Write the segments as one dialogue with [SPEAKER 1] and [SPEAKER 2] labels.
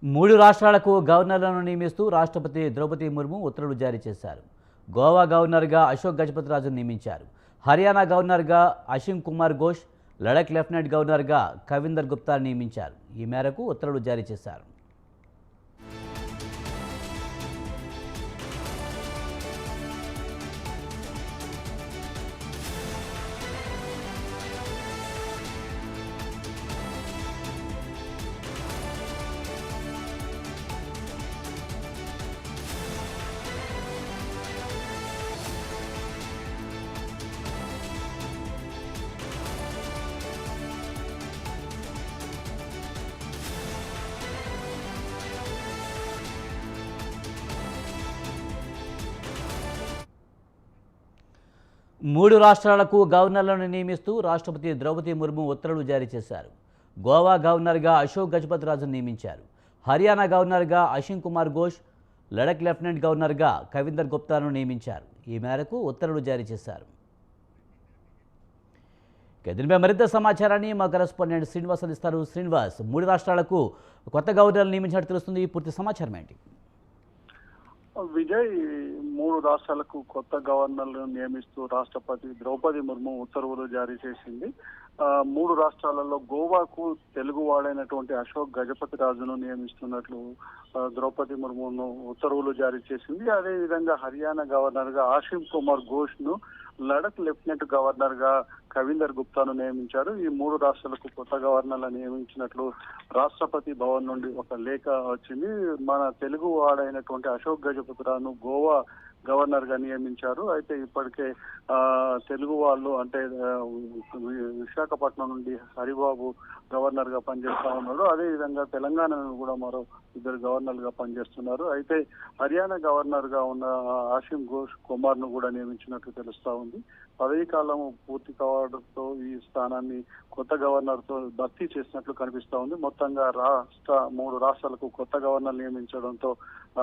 [SPEAKER 1] మూడు రాష్ట్రాలకు గవర్నర్లను నియమిస్తూ రాష్ట్రపతి ద్రౌపది ముర్ము ఉత్తర్వులు జారీ చేశారు. గోవా గవర్నర్గా అశోక్ గజపతిరాజును నియమించారు. హర్యానా గవర్నర్గా అశిమ్ కుమార్ ఘోష్, లడఖ్ లెఫ్టినెంట్ గవర్నర్గా కవిందర్ గుప్తాను నియమించారు. ఈ మేరకు ఉత్తర్వులు జారీ చేశారు. మూడు రాష్ట్రాలకు గవర్నర్లను నియమిస్తూ రాష్ట్రపతి ద్రౌపది ముర్ము ఉత్తర్వులు జారీ చేశారు. గోవా గవర్నర్గా అశోక్ గజపతిరాజును నియమించారు. హర్యానా గవర్నర్గా అశిమ్ కుమార్ ఘోష్, లడఖ్ లెఫ్టినెంట్ గవర్నర్గా కవిందర్ గుప్తాను నియమించారు. ఈ మేరకు ఉత్తర్వులు జారీ చేశారు. దీనిపై మరింత సమాచారాన్ని మా కరెస్పాండెంట్ శ్రీనివాస్ అందిస్తారు. శ్రీనివాస్, మూడు రాష్ట్రాలకు కొత్త గవర్నర్లు నియమించినట్టు తెలుస్తుంది. పూర్తి సమాచారం ఏంటి?
[SPEAKER 2] విజయ్, మూడు రాష్ట్రాలకు కొత్త గవర్నర్లను నియమిస్తూ రాష్ట్రపతి ద్రౌపది ముర్ము ఉత్తర్వులు జారీ చేసింది. మూడు రాష్ట్రాలలో గోవాకు తెలుగు వాడైనటువంటి అశోక్ గజపతిరాజును నియమిస్తున్నట్లు ద్రౌపది ముర్మును ఉత్తర్వులు జారీ చేసింది. అదేవిధంగా హర్యానా గవర్నర్ గా ఆసిమ్ కుమార్ ఘోష్ ను, లడఖ్ లెఫ్టినెంట్ గవర్నర్ గా కవిందర్ గుప్తాను నియమించారు. ఈ మూడు రాష్ట్రాలకు కొత్త గవర్నర్లను నియమించినట్లు రాష్ట్రపతి భవన్ నుండి ఒక లేఖ వచ్చింది. మన తెలుగు వాడైనటువంటి అశోక్ గజపతిరాజును గోవా గవర్నర్ గా నియమించారు. అయితే ఇప్పటికే తెలుగు వాళ్ళు అంటే విశాఖపట్నం నుండి హరిబాబు గవర్నర్ గా పనిచేస్తా ఉన్నాడు. అదేవిధంగా తెలంగాణ కూడా మరో ఇద్దరు గవర్నర్ గా పనిచేస్తున్నారు. అయితే హర్యానా గవర్నర్ గా ఉన్న ఆసిమ్ ఘోష్ కుమార్ ను కూడా నియమించినట్లు తెలుస్తా ఉంది. పదవీ కాలం పూర్తి కావడంతో ఈ స్థానాన్ని కొత్త గవర్నర్ తో భర్తీ చేసినట్లు కనిపిస్తా ఉంది. మొత్తంగా మూడు రాష్ట్రాలకు కొత్త గవర్నర్ నియమించడంతో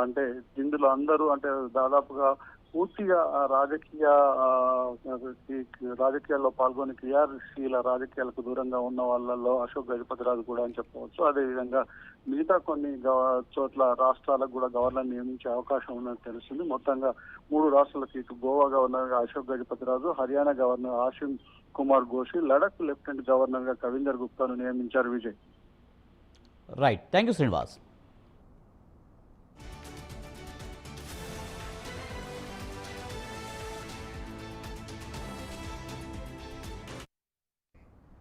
[SPEAKER 2] అంటే ఇందులో అందరూ అంటే దాదాపుగా పూర్తిగా రాజకీయాల్లో పాల్గొని క్రియాశీల రాజకీయాలకు దూరంగా ఉన్న వాళ్ళలో అశోక్ గజపతిరాజు కూడా అని చెప్పవచ్చు. అదేవిధంగా మిగతా కొన్ని చోట్ల రాష్ట్రాలకు కూడా గవర్నర్ నియమించే అవకాశం ఉన్నది తెలుస్తుంది. మొత్తంగా మూడు రాష్ట్రాలకు ఇటు గోవా గవర్నర్ గా Ashok Gajapathiraju, Haryana governor Asim Kumar Ghosh, Ladakh lieutenant governor గా కవిందర్ గుప్తాను నియమించారు. Vijay,
[SPEAKER 1] right, thank you Srinivas.